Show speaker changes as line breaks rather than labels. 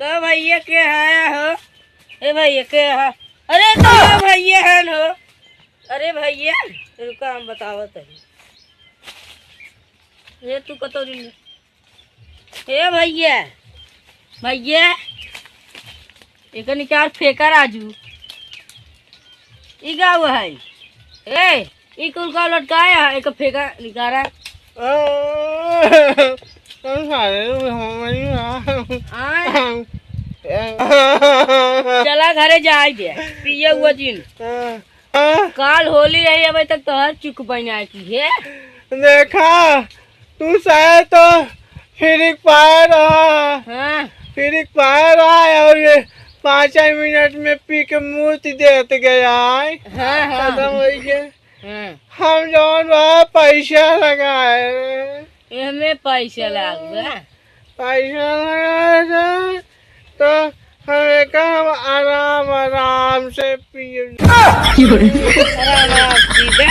का भैया के आया हो? ए भैया के है? अरे तो भैया है हो? अरे भैया रुका हम बतावत है। ये तू कतोरी ले? ए भैया भैया एक निकाल फेंका राजू। ई का हुआ है? ए ई कुल का लटकाया है? एक फेंका निकाला। चला घरे जाए दे पिए हुआ जिन। काल होली रही अभी तक तो हर चुक बना की है।
देखा तू शायद तो फिर पाए रहा।
हाँ
फिर पाए रहा है और ये 5 मिनट में पी के मूर्ति देते गया है।
हाँ हाँ
खत्म हो गया।
हाँ
हम जौन बा पैसा लगाए
हमें पैसा लगा
पैसा लगाए तो हमें कहा आराम आराम से पिए।
आराम से